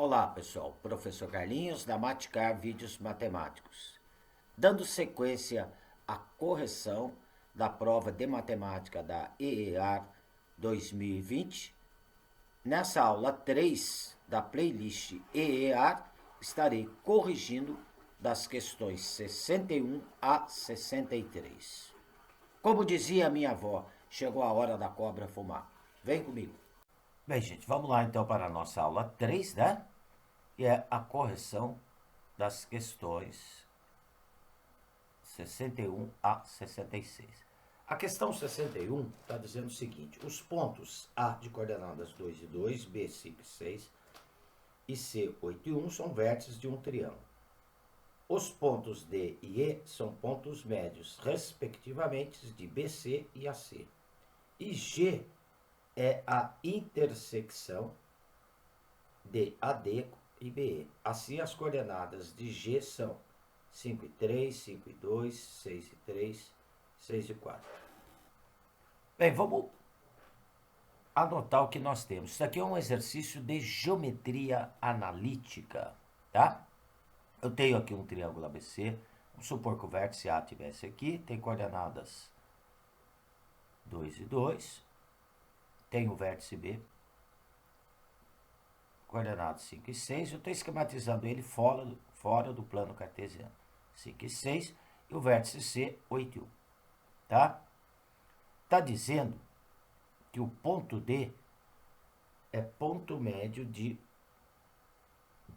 Olá pessoal, professor Carlinhos da Maticar Vídeos Matemáticos. Dando sequência à correção da prova de matemática da EEAR 2020, nessa aula 3 da playlist EEAR, estarei corrigindo das questões 61 a 63. Como dizia minha avó, chegou a hora da cobra fumar. Vem comigo. Bem, gente, vamos lá então para a nossa aula 3, né? Que é a correção das questões 61 a 66. A questão 61 está dizendo o seguinte: os pontos A de coordenadas 2 e 2, B, 5 e 6 e C, 8 e 1 são vértices de um triângulo. Os pontos D e E são pontos médios, respectivamente, de BC e AC. E G é a intersecção de AD e BE. Assim, as coordenadas de G são 5 e 3, 5 e 2, 6 e 3, 6 e 4. Bem, vamos anotar o que nós temos. Isso aqui é um exercício de geometria analítica, tá? Eu tenho aqui um triângulo ABC. Vamos supor que o vértice A tivesse aqui, tem coordenadas 2 e 2. Tem o vértice B, coordenadas 5 e 6, eu estou esquematizando ele fora do plano cartesiano. 5 e 6, e o vértice C, 8 e 1. Tá? Está dizendo que o ponto D é ponto médio de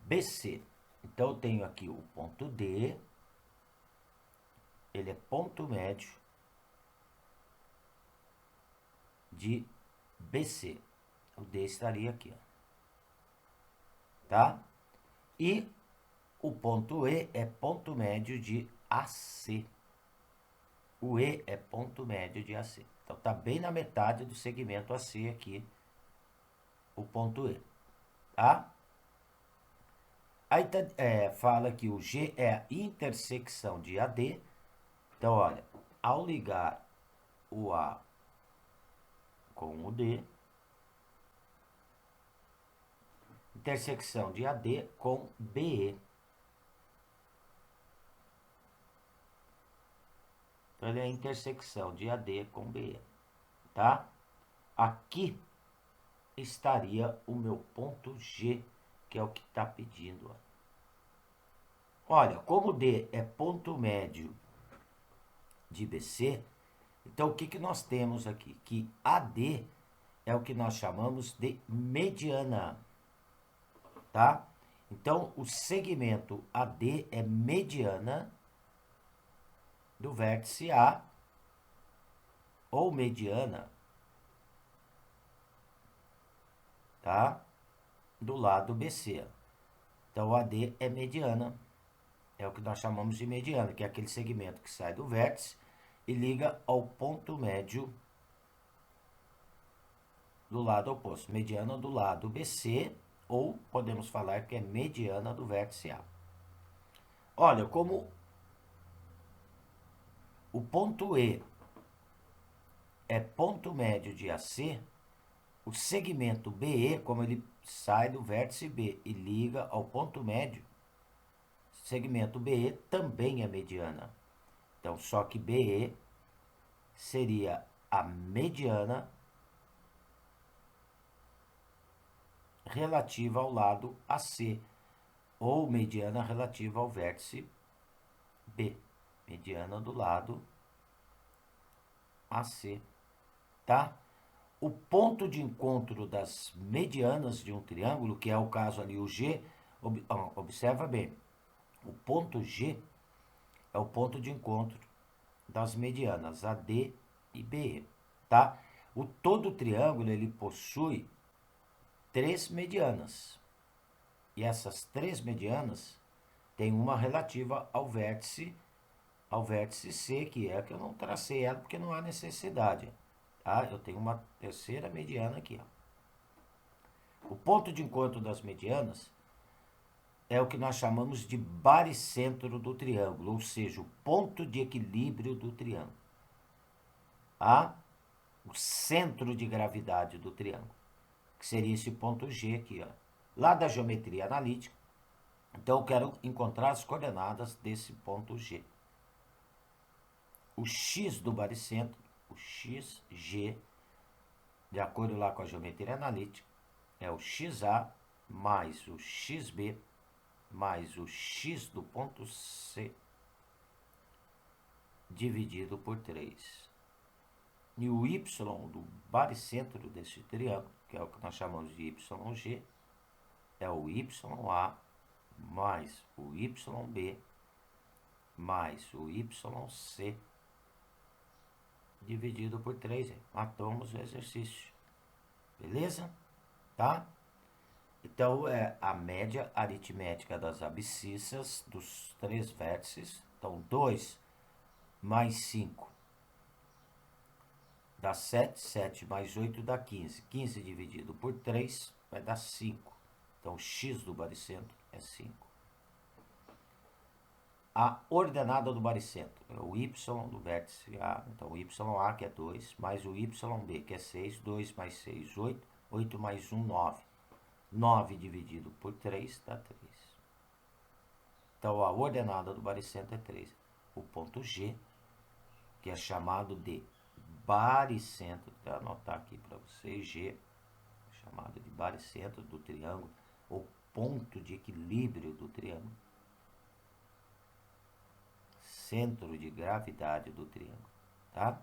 BC. Então, eu tenho aqui o ponto D, ele é ponto médio de BC. O D estaria aqui, ó. Tá? E o ponto E é ponto médio de AC. O E é ponto médio de AC. Então, está bem na metade do segmento AC aqui, o ponto E. Tá? Aí fala que o G é a intersecção de AD. Então, olha, ao ligar o A com o D, intersecção de AD com BE. Então, ele é a intersecção de AD com BE, tá? Aqui estaria o meu ponto G, que é o que está pedindo. Olha, como D é ponto médio de BC, então o que nós temos aqui? Que AD é o que nós chamamos de mediana, tá? Então, o segmento AD é mediana do vértice A, ou mediana, tá? Do lado BC. Então, o AD é mediana, é o que nós chamamos de mediana, que é aquele segmento que sai do vértice e liga ao ponto médio do lado oposto. Mediana do lado BC, ou podemos falar que é mediana do vértice A. Olha, como o ponto E é ponto médio de AC, o segmento BE, como ele sai do vértice B e liga ao ponto médio, segmento BE também é mediana. Então, só que BE seria a mediana relativa ao lado AC, ou mediana relativa ao vértice B. Mediana do lado AC, tá? O ponto de encontro das medianas de um triângulo, que é o caso ali, o G, observa bem, o ponto G é o ponto de encontro das medianas AD e BE, tá? Todo triângulo, ele possui 3 medianas, e essas 3 medianas têm uma relativa ao vértice C, que é que eu não tracei ela porque não há necessidade. Tá? Eu tenho uma terceira mediana aqui. Ó. O ponto de encontro das medianas é o que nós chamamos de baricentro do triângulo, ou seja, o ponto de equilíbrio do triângulo. Tá? O centro de gravidade do triângulo, que seria esse ponto G aqui. Ó. lá da geometria analítica. Então, eu quero encontrar as coordenadas desse ponto G. O x do baricentro, o xg, de acordo lá com a geometria analítica, é o xa mais o xb mais o x do ponto C dividido por 3. E o y do baricentro desse triângulo, que é o que nós chamamos de YG, é o YA mais o YB mais o YC dividido por 3. Matamos o exercício. Beleza? Tá? Então, é a média aritmética das abscissas dos 3 vértices. Então, 2 mais 5 dá 7, 7 mais 8 dá 15. 15 dividido por 3 vai dar 5. Então, o x do baricentro é 5. A ordenada do baricentro é o y do vértice A. Então, o YA, que é 2, mais o YB, que é 6. 2 mais 6, 8. 8 mais 1, 9. 9 dividido por 3 dá 3. Então, a ordenada do baricentro é 3. O ponto G, que é chamado de baricentro, vou anotar aqui para vocês, G, chamado de baricentro do triângulo, ou ponto de equilíbrio do triângulo, centro de gravidade do triângulo, tá?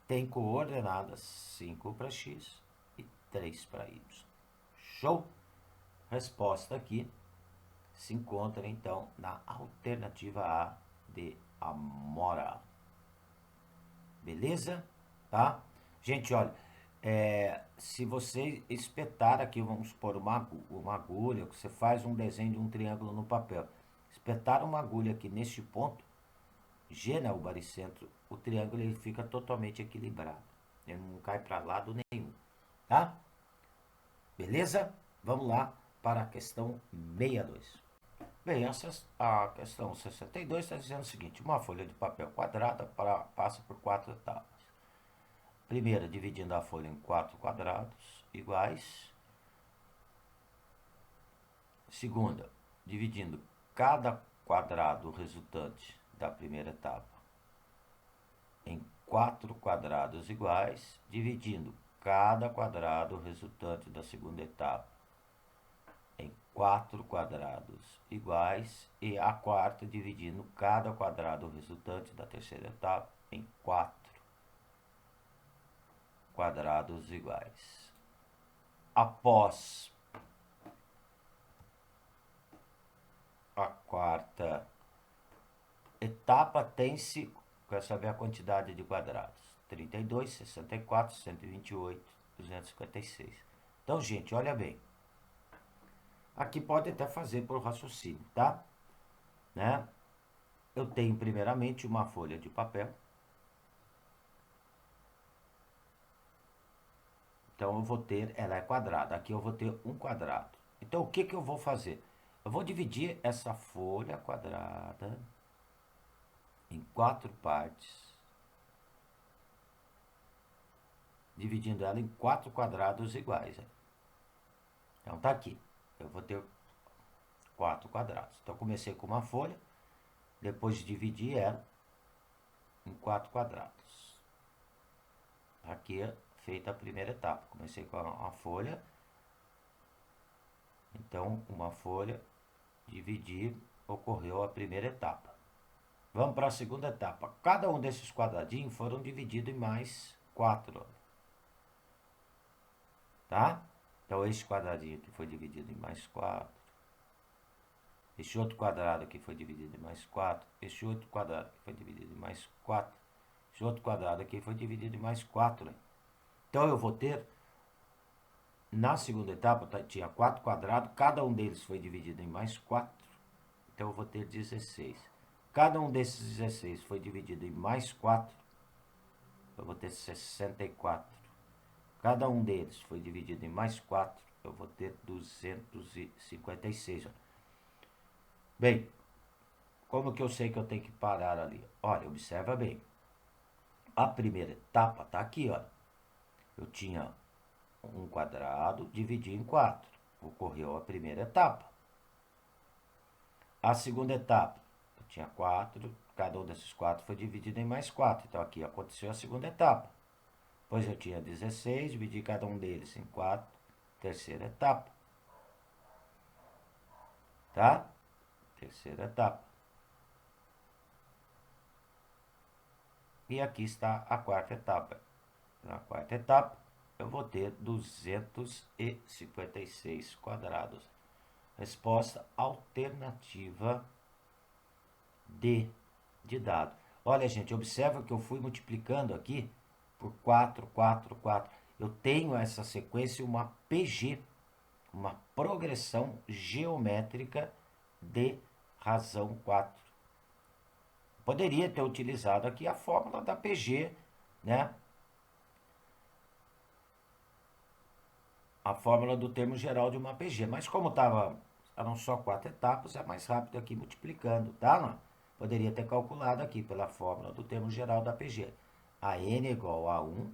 Tem coordenadas 5 para x e 3 para y. Show? Resposta aqui se encontra, então, na alternativa A de Amora. Beleza? Tá? Gente, olha, se você espetar aqui, vamos supor, uma agulha, você faz um desenho de um triângulo no papel. Espetar uma agulha aqui neste ponto, G, né, o baricentro, o triângulo ele fica totalmente equilibrado. Ele não cai para lado nenhum. Tá? Beleza? Vamos lá para a questão 62. Bem, a questão 62 está dizendo o seguinte: uma folha de papel quadrada passa por 4 etapas. Primeira, dividindo a folha em 4 quadrados iguais. Segunda, dividindo cada quadrado resultante da primeira etapa em 4 quadrados iguais, dividindo cada quadrado resultante da segunda etapa em 4 quadrados iguais, e a quarta dividindo cada quadrado resultante da terceira etapa em 4 quadrados iguais. Após a quarta etapa, tem-se, quer saber a quantidade de quadrados: 32, 64, 128, 256. Então, gente, olha bem. Aqui pode até fazer por raciocínio, tá? Né? Eu tenho primeiramente uma folha de papel. Então, eu vou ter, ela é quadrada. Aqui eu vou ter um quadrado. Então, o que que eu vou fazer? Eu vou dividir essa folha quadrada em 4 partes, dividindo ela em 4 quadrados iguais. Então, tá aqui. Eu vou ter 4 quadrados. Então, comecei com uma folha, depois dividi ela em 4 quadrados. Aqui é feita a primeira etapa. Comecei com a folha. Então, uma folha, dividir, ocorreu a primeira etapa. Vamos para a segunda etapa. Cada um desses quadradinhos foram divididos em mais 4. Tá? Então, esse quadradinho aqui foi dividido em mais 4. Esse outro quadrado aqui foi dividido em mais 4. Esse outro quadrado aqui foi dividido em mais 4. Esse outro quadrado aqui foi dividido em mais 4. Então, eu vou ter, na segunda etapa, tinha 4 quadrados. Cada um deles foi dividido em mais 4. Então, eu vou ter 16. Cada um desses 16 foi dividido em mais 4. Eu vou ter 64. Cada um deles foi dividido em mais 4. Eu vou ter 256. Bem, como que eu sei que eu tenho que parar ali? Olha, observa bem. A primeira etapa está aqui, olha. Eu tinha um quadrado, dividi em 4. Ocorreu a primeira etapa. A segunda etapa, eu tinha 4, cada um desses 4 foi dividido em mais 4. Então, aqui aconteceu a segunda etapa. Pois eu tinha 16, dividi cada um deles em 4, terceira etapa. Tá? Terceira etapa. E aqui está a quarta etapa. Na quarta etapa, eu vou ter 256 quadrados. Resposta alternativa D de dado. Olha, gente, observa que eu fui multiplicando aqui por 4, 4, 4. Eu tenho essa sequência, uma PG, uma progressão geométrica de razão 4. Poderia ter utilizado aqui a fórmula da PG, né? A fórmula do termo geral de uma PG. Mas como eram só 4 etapas, é mais rápido aqui multiplicando, tá? Não? Poderia ter calculado aqui pela fórmula do termo geral da PG. A n é igual a 1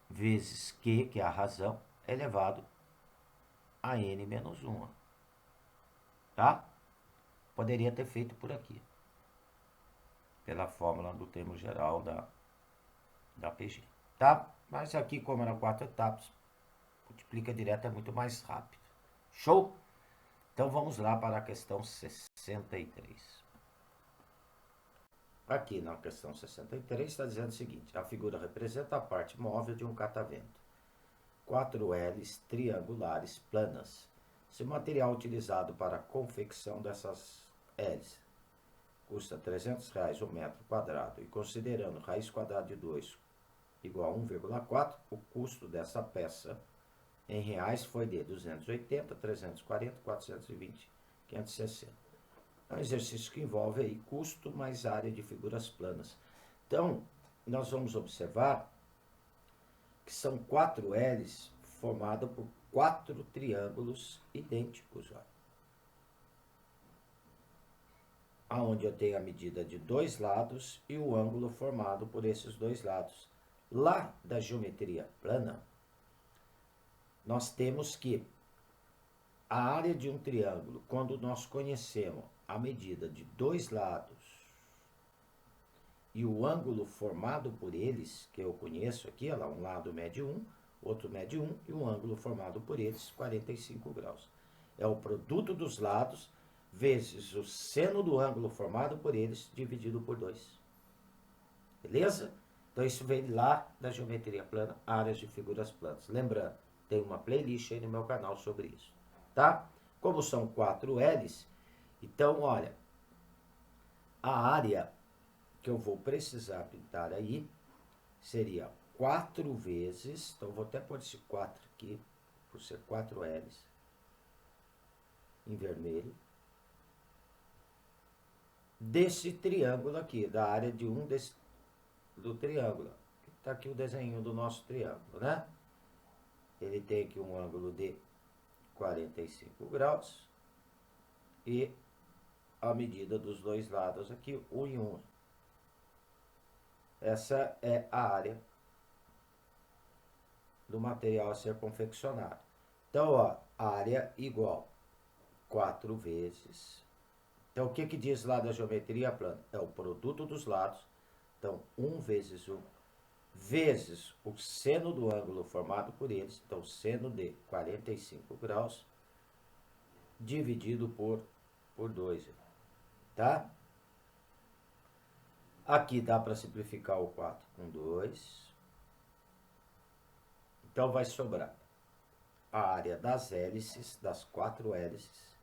vezes Q, que é a razão, elevado a n menos 1. Tá? Poderia ter feito por aqui. Pela fórmula do termo geral da PG. Tá? Mas aqui, como eram 4 etapas, multiplica direto, é muito mais rápido. Show? Então vamos lá para a questão 63. Aqui na questão 63 está dizendo o seguinte: a figura representa a parte móvel de um catavento. 4 L's triangulares planas. Se o material utilizado para a confecção dessas L's custa R$300 o metro quadrado, e considerando raiz quadrada de 2 igual a 1,4, o custo dessa peça em reais foi de 280, 340, 420, 560. É um exercício que envolve aí custo mais área de figuras planas. Então, nós vamos observar que são 4 L's formadas por 4 triângulos idênticos. Onde eu tenho a medida de 2 lados e o ângulo formado por esses 2 lados. Lá da geometria plana, nós temos que a área de um triângulo, quando nós conhecemos a medida de 2 lados e o ângulo formado por eles, que eu conheço aqui, olha lá, um lado mede 1, outro mede 1, e o ângulo formado por eles, 45 graus. É o produto dos lados vezes o seno do ângulo formado por eles, dividido por 2. Beleza? Então, isso vem lá da geometria plana, áreas de figuras planas. Lembrando, tem uma playlist aí no meu canal sobre isso. Tá? Como são 4 L's, então, olha, a área que eu vou precisar pintar aí seria 4 vezes, então vou até pôr esse 4 aqui, por ser 4 L's, em vermelho, desse triângulo aqui, da área de do triângulo. Está aqui o desenho do nosso triângulo, né? Ele tem aqui um ângulo de 45 graus e a medida dos 2 lados aqui, 1 e 1. Essa é a área do material a ser confeccionado. Então, ó, área igual 4 vezes. Então, o que diz lá da geometria plana? É o produto dos lados. Então, 1 vezes 1 vezes o seno do ângulo formado por eles. Então, seno de 45 graus dividido por 2. Tá? Aqui dá para simplificar o 4 com 2. Então, vai sobrar a área das hélices, das 4 hélices,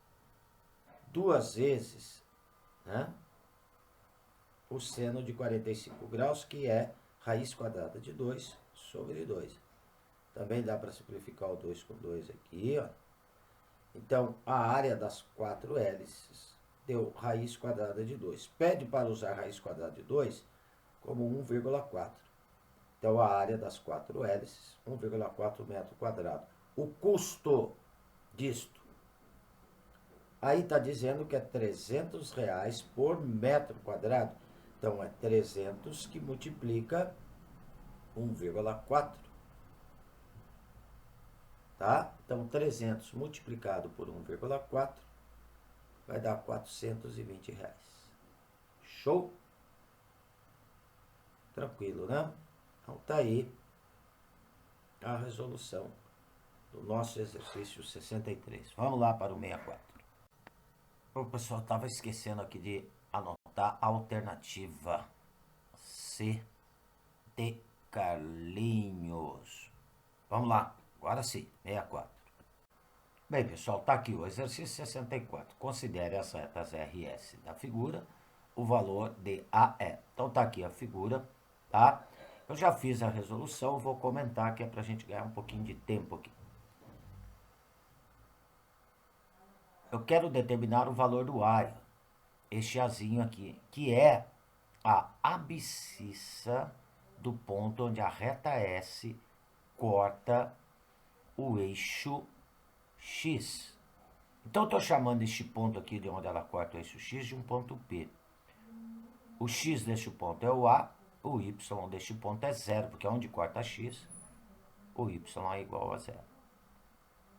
2 vezes, né, o seno de 45 graus, que é raiz quadrada de 2 sobre 2. Também dá para simplificar o 2 com 2 aqui, ó. Então, a área das 4 hélices deu raiz quadrada de 2. Pede para usar raiz quadrada de 2 como 1,4. Então, a área das 4 hélices, 1,4 metro quadrado. O custo disto, aí está dizendo que é R$300 por metro quadrado. Então, é 300 que multiplica 1,4. tá? Então, 300 multiplicado por 1,4 vai dar R$ 420. Show? Tranquilo, né? Então, tá aí a resolução do nosso exercício 63. Vamos lá para o 64. O pessoal estava esquecendo aqui de anotar a alternativa C de Carlinhos. Vamos lá, agora sim, 64. Bem, pessoal, tá aqui o exercício 64. Considere as retas RS da figura, o valor de AE. Então tá aqui a figura, tá? Eu já fiz a resolução, vou comentar que é pra gente ganhar um pouquinho de tempo aqui. Eu quero determinar o valor do A, este Azinho aqui, que é a abscissa do ponto onde a reta S corta o eixo X. Então, estou chamando este ponto aqui de onde ela corta o eixo X de um ponto P. O X deste ponto é o A, o Y deste ponto é zero, porque onde corta X, o Y é igual a zero.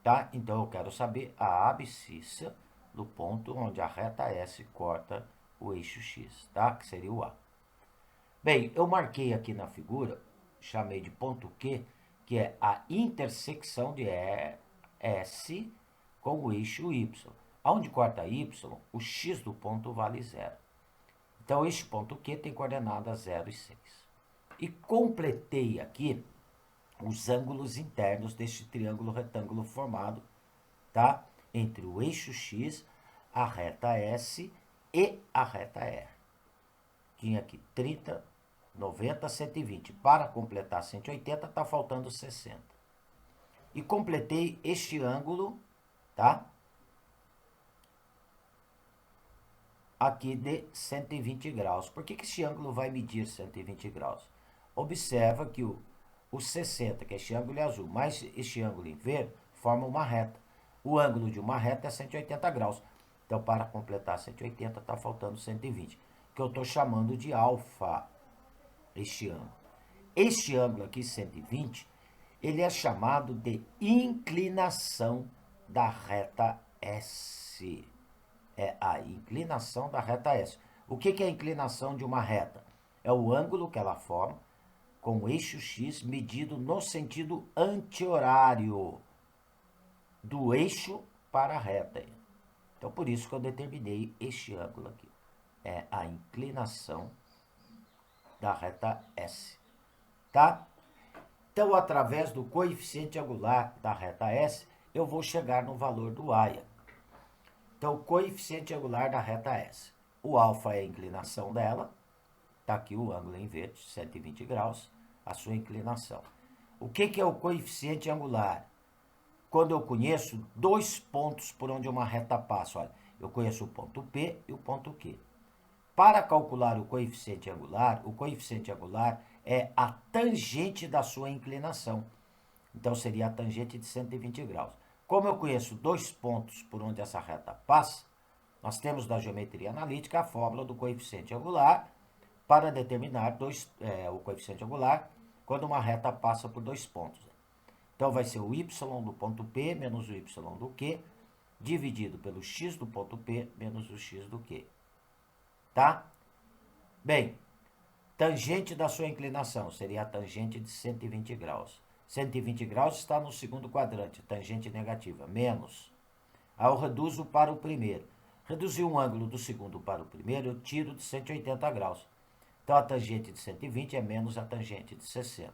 Tá? Então, eu quero saber a abscissa do ponto onde a reta S corta o eixo X, tá? Que seria o A. Bem, eu marquei aqui na figura, chamei de ponto Q, que é a intersecção de S com o eixo Y. Onde corta Y, o X do ponto vale zero. Então, este ponto Q tem coordenadas 0 e 6. E completei aqui os ângulos internos deste triângulo retângulo formado, tá? Entre o eixo X, a reta S e a reta R. Tinha aqui 30, 90, 120. Para completar 180, está faltando 60. E completei este ângulo, tá? Aqui de 120 graus. Por que este ângulo vai medir 120 graus? Observa que o 60, que é este ângulo azul, mais este ângulo em verde, forma uma reta. O ângulo de uma reta é 180 graus. Então, para completar 180, está faltando 120, que eu estou chamando de alfa, este ângulo. Este ângulo aqui, 120, ele é chamado de inclinação da reta S. É a inclinação da reta S. O que é a inclinação de uma reta? É o ângulo que ela forma com o eixo X medido no sentido anti-horário do eixo para a reta. Então, por isso que eu determinei este ângulo aqui. É a inclinação da reta S. Tá? Então, através do coeficiente angular da reta S, eu vou chegar no valor do AIA. Então, o coeficiente angular da reta S. O alfa é a inclinação dela. Está aqui o ângulo em verde, 120 graus, a sua inclinação. O que é o coeficiente angular? Quando eu conheço dois pontos por onde uma reta passa. Olha, eu conheço o ponto P e o ponto Q. Para calcular o coeficiente angular é a tangente da sua inclinação. Então, seria a tangente de 120 graus. Como eu conheço dois pontos por onde essa reta passa, nós temos da geometria analítica a fórmula do coeficiente angular para determinar o coeficiente angular quando uma reta passa por dois pontos. Então, vai ser o y do ponto P menos o y do Q, dividido pelo x do ponto P menos o x do Q. Tá? Bem, tangente da sua inclinação seria a tangente de 120 graus. 120 graus está no segundo quadrante, tangente negativa, menos. Aí eu reduzo para o primeiro. Reduzir um ângulo do segundo para o primeiro, eu tiro de 180 graus. Então, a tangente de 120 é menos a tangente de 60.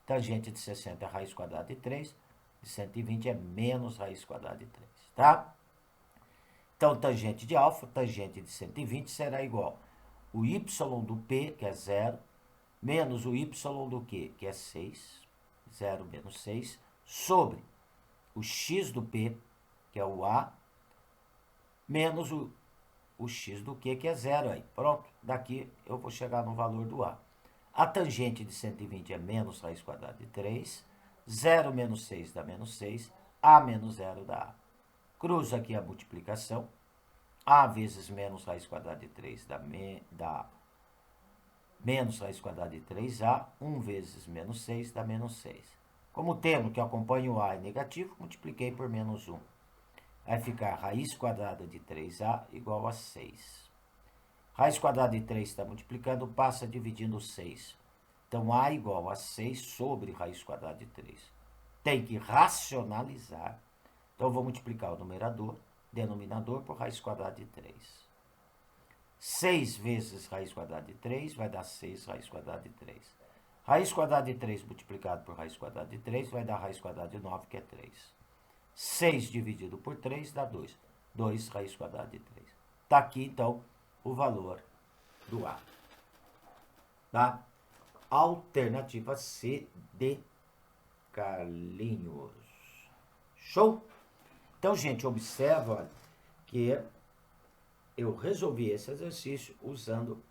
Tangente de 60 é raiz quadrada de 3, de 120 é menos raiz quadrada de 3, tá? Então, tangente de alfa, tangente de 120 será igual o y do P, que é 0, menos o y do Q, que é 6, 0 menos 6, sobre o x do P, que é o A, menos o x do Q, que é 0 aí. Pronto, daqui eu vou chegar no valor do A. A tangente de 120 é menos raiz quadrada de 3, 0 menos 6 dá menos 6, A menos 0 dá A. Cruzo aqui a multiplicação, A vezes menos raiz quadrada de 3 dá menos raiz quadrada de 3A, 1 vezes menos 6 dá menos 6. Como o termo que acompanha o A é negativo, multipliquei por menos 1. Vai ficar raiz quadrada de 3A igual a 6. Raiz quadrada de 3 está multiplicando, passa dividindo 6. Então, A igual a 6 sobre raiz quadrada de 3. Tem que racionalizar. Então, eu vou multiplicar o numerador, denominador, por raiz quadrada de 3. 6 vezes raiz quadrada de 3 vai dar 6 raiz quadrada de 3. Raiz quadrada de 3 multiplicado por raiz quadrada de 3 vai dar raiz quadrada de 9, que é 3. 6 dividido por 3 dá 2. 2 raiz quadrada de 3. Está aqui, então, o valor do A. Tá? Alternativa C de Carlinhos. Show? Então, gente, observa que eu resolvi esse exercício usando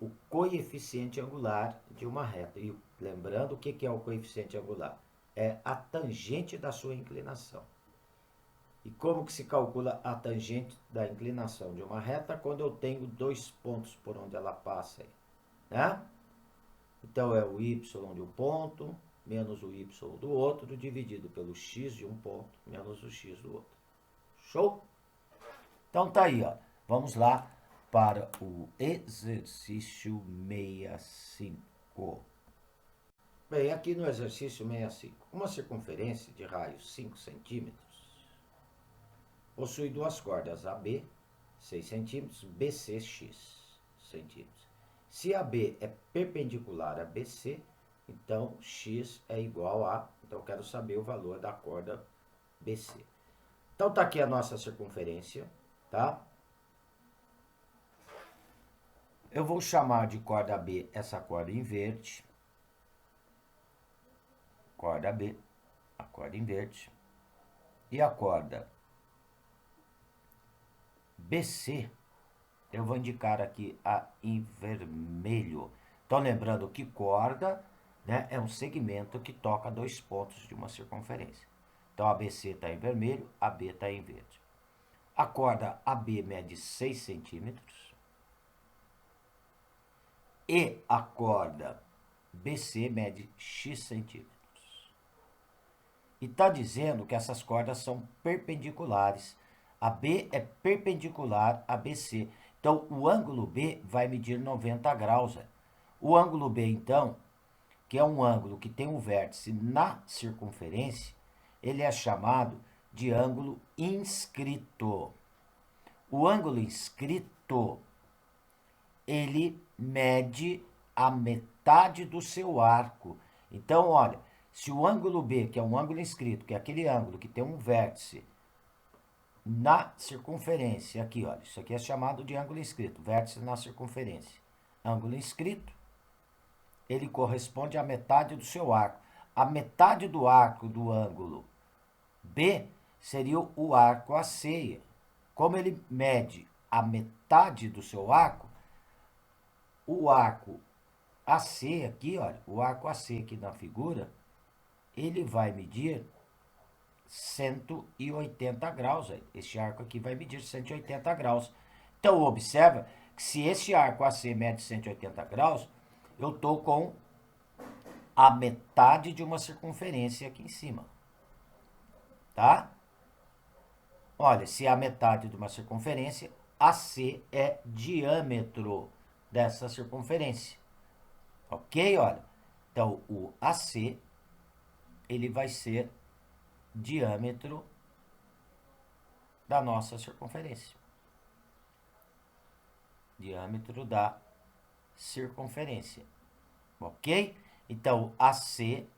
o coeficiente angular de uma reta. E lembrando, o que é o coeficiente angular? É a tangente da sua inclinação. E como que se calcula a tangente da inclinação de uma reta quando eu tenho dois pontos por onde ela passa aí, né? Então, é o y de um ponto menos o y do outro dividido pelo x de um ponto menos o x do outro. Show? Então, tá aí, ó. Vamos lá para o exercício 65. Bem, aqui no exercício 65, uma circunferência de raio 5 centímetros possui duas cordas AB, 6 centímetros, BC, x centímetros. Se AB é perpendicular a BC, então x é igual a... Então, eu quero saber o valor da corda BC. Então, tá aqui a nossa circunferência, tá? Eu vou chamar de corda B essa corda em verde. Corda B, a corda em verde. E a corda BC, eu vou indicar aqui a em vermelho. Então, lembrando que corda, né, é um segmento que toca dois pontos de uma circunferência. Então, a BC está em vermelho, a B está em verde. A corda AB mede 6 centímetros. E a corda BC mede x centímetros. E está dizendo que essas cordas são perpendiculares. A B é perpendicular a BC. Então, o ângulo B vai medir 90 graus. O ângulo B, então, que é um ângulo que tem um vértice na circunferência, ele é chamado de ângulo inscrito. O ângulo inscrito, ele mede a metade do seu arco. Então, olha, se o ângulo B, que é um ângulo inscrito, que é aquele ângulo que tem um vértice na circunferência, aqui, olha, isso aqui é chamado de ângulo inscrito, vértice na circunferência. Ângulo inscrito, ele corresponde à metade do seu arco. A metade do arco do ângulo B seria o arco AC. Como ele mede a metade do seu arco, o arco AC aqui, olha, o arco AC aqui na figura, ele vai medir 180 graus. Este arco aqui vai medir 180 graus. Então, observa que se esse arco AC mede 180 graus, eu estou com a metade de uma circunferência aqui em cima. Tá? Olha, se é a metade de uma circunferência, AC é diâmetro dessa circunferência. Ok? Olha, então o AC, ele vai ser diâmetro da nossa circunferência. Diâmetro da circunferência. Ok? Então, AC,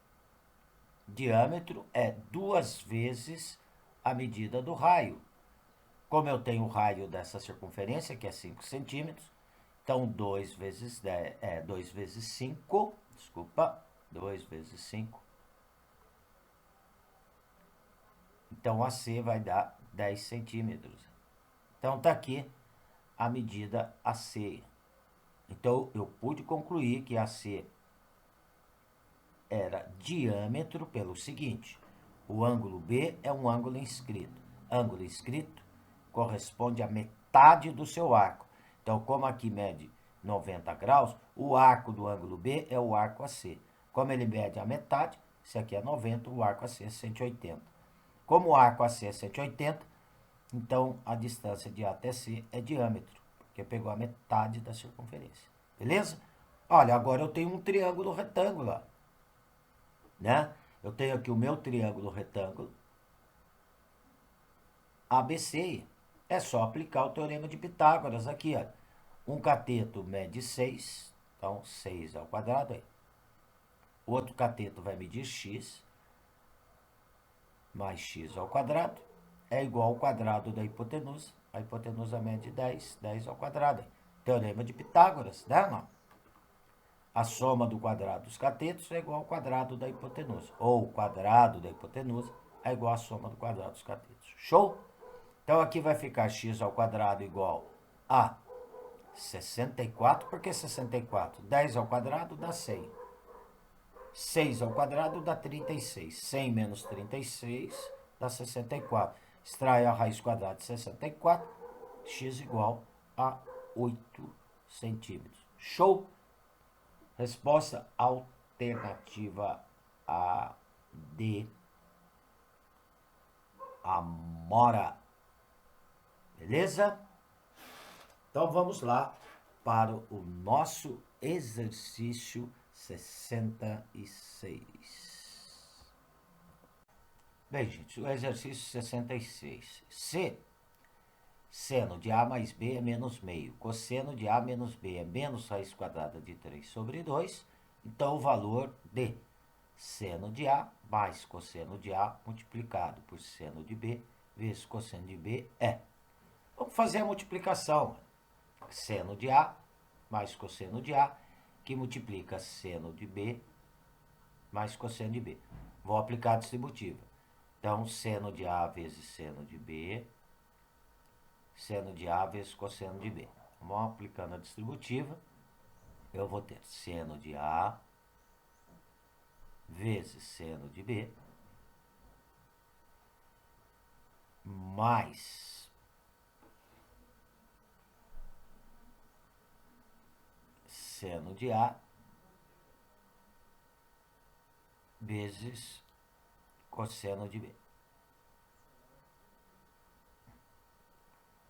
diâmetro, é 2 vezes a medida do raio. Como eu tenho o raio dessa circunferência, que é 5 centímetros, então 2 vezes 10, 2 vezes 5, desculpa, 2 vezes 5. Então, AC vai dar 10 centímetros. Então, tá aqui a medida AC. Então, eu pude concluir que AC era diâmetro pelo seguinte: o ângulo B é um ângulo inscrito. Ângulo inscrito corresponde à metade do seu arco. Então, como aqui mede 90 graus, o arco do ângulo B é o arco AC. Como ele mede a metade, esse aqui é 90, o arco AC é 180. Como o arco AC é 180, então a distância de A até C é diâmetro, porque pegou a metade da circunferência. Beleza? Olha, agora eu tenho um triângulo retângulo, né? Eu tenho aqui o meu triângulo retângulo ABC. É só aplicar o teorema de Pitágoras aqui, ó. Um cateto mede 6, então 6 ao quadrado aí. Outro cateto vai medir x, mais x ao quadrado, é igual ao quadrado da hipotenusa. A hipotenusa mede 10, 10 ao quadrado. Teorema de Pitágoras, né, não? A soma do quadrado dos catetos é igual ao quadrado da hipotenusa. Ou o quadrado da hipotenusa é igual à soma do quadrado dos catetos. Show? Então aqui vai ficar x ao quadrado igual a 64. Por que 64? 10 ao quadrado dá 100. 6 ao quadrado dá 36. 100 menos 36 dá 64. Extrai a raiz quadrada de 64. X igual a 8 centímetros. Show? Resposta alternativa A, D, Amora. Beleza? Então vamos lá para o nosso exercício 66. Bem, gente, o exercício 66. Se seno de A mais B é menos meio, cosseno de A menos B é menos raiz quadrada de 3 sobre 2, então o valor de seno de A mais cosseno de A multiplicado por seno de B vezes cosseno de B é. Vamos fazer a multiplicação. Seno de A mais cosseno de A, que multiplica seno de B mais cosseno de B. Vou aplicar a distributiva. Então, seno de A vezes seno de B, seno de A vezes cosseno de B. Vamos aplicando a distributiva. Eu vou ter seno de A vezes seno de B mais seno de A vezes cosseno de B.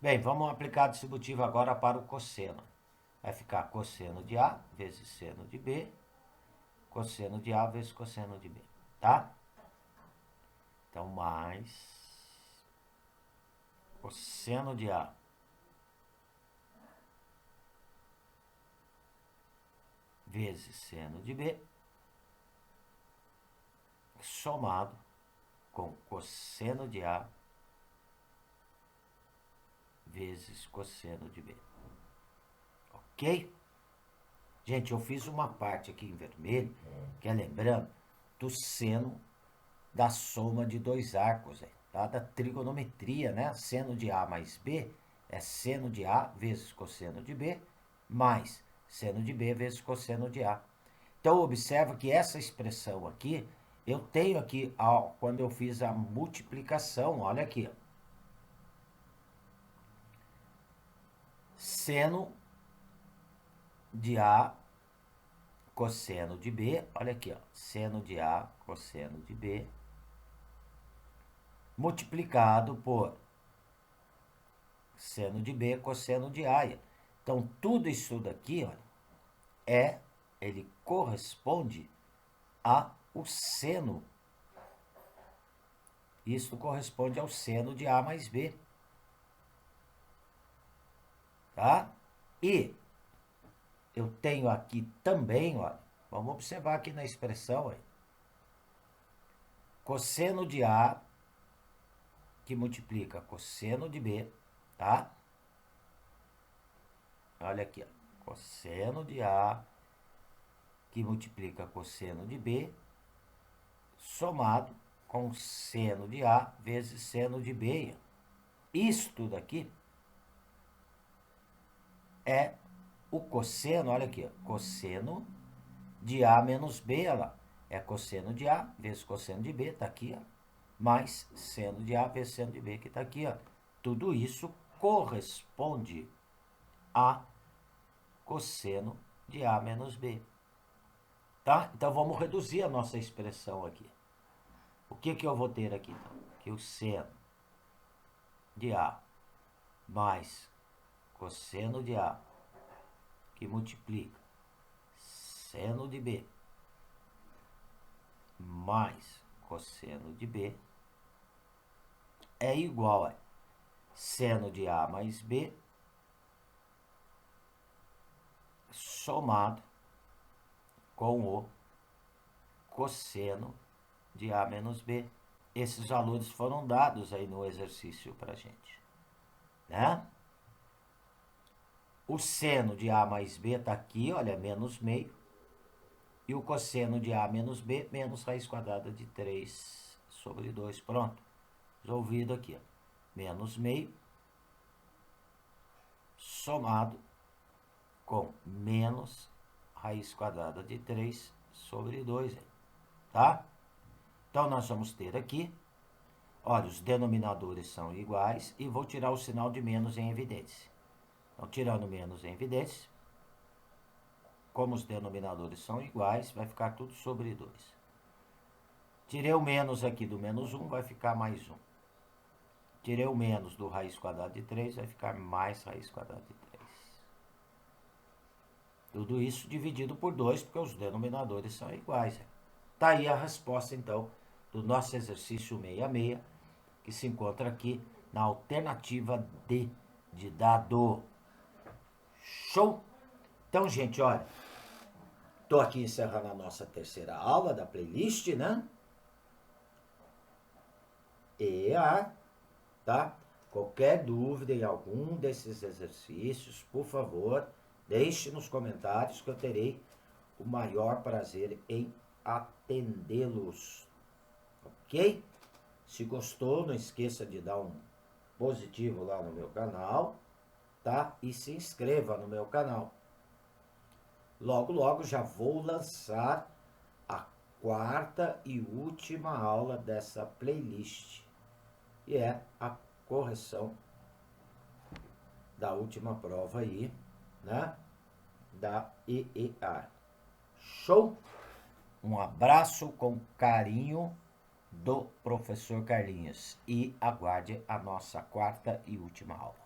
Bem, vamos aplicar a distributiva agora para o cosseno. Vai ficar cosseno de A vezes seno de B, cosseno de A vezes cosseno de B, tá? Então, mais cosseno de A vezes seno de B, somado com cosseno de A vezes cosseno de B. Ok? Gente, eu fiz uma parte aqui em vermelho, que é lembrando do seno da soma de dois arcos, tá? Da trigonometria, né? Seno de A mais B é seno de A vezes cosseno de B, mais seno de B vezes cosseno de A. Então, observa que essa expressão aqui, eu tenho aqui, quando eu fiz a multiplicação, olha aqui, ó. Seno de A cosseno de B, olha aqui, ó, seno de A cosseno de B, multiplicado por seno de B cosseno de A. Então, tudo isso daqui, olha, ele corresponde ao seno. Isso corresponde ao seno de A mais B. Tá? E eu tenho aqui também, ó, vamos observar aqui na expressão, ó, cosseno de A que multiplica cosseno de B, tá? Olha aqui, ó, cosseno de A que multiplica cosseno de B, somado com seno de A vezes seno de B. Isto daqui é o cosseno, olha aqui, ó, cosseno de A menos B, olha lá, é cosseno de A vezes cosseno de B, tá aqui, ó, mais seno de A vezes seno de B, que tá aqui, ó. Tudo isso corresponde a cosseno de A menos B. Tá? Então vamos reduzir a nossa expressão aqui. O que eu vou ter aqui então? Que o seno de A mais cosseno de A, que multiplica seno de B mais cosseno de B, é igual a seno de A mais B somado com o cosseno de A menos B. Esses valores foram dados aí no exercício pra gente, né? O seno de A mais B tá aqui, olha, menos meio. E o cosseno de A menos B, menos raiz quadrada de 3 sobre 2. Pronto. Resolvido aqui, ó. Menos meio somado com menos raiz quadrada de 3 sobre 2, tá? Então, nós vamos ter aqui, olha, os denominadores são iguais e vou tirar o sinal de menos em evidência. Então, tirando menos em evidência, como os denominadores são iguais, vai ficar tudo sobre 2. Tirei o menos aqui do menos 1, vai ficar mais 1. Tirei o menos do raiz quadrada de 3, vai ficar mais raiz quadrada de 3. Tudo isso dividido por 2, porque os denominadores são iguais. Tá aí a resposta, então, do nosso exercício 66, que se encontra aqui na alternativa D de dado. Show? Então, gente, olha, tô aqui encerrando a nossa terceira aula da playlist, né? Tá? Qualquer dúvida em algum desses exercícios, por favor, deixe nos comentários que eu terei o maior prazer em atendê-los. Ok? Se gostou, não esqueça de dar um positivo lá no meu canal, tá? E se inscreva no meu canal. Logo, logo já vou lançar a quarta e última aula dessa playlist, e é a correção da última prova aí, né? Da EEA. Show? Um abraço com carinho do professor Carlinhos e aguarde a nossa quarta e última aula.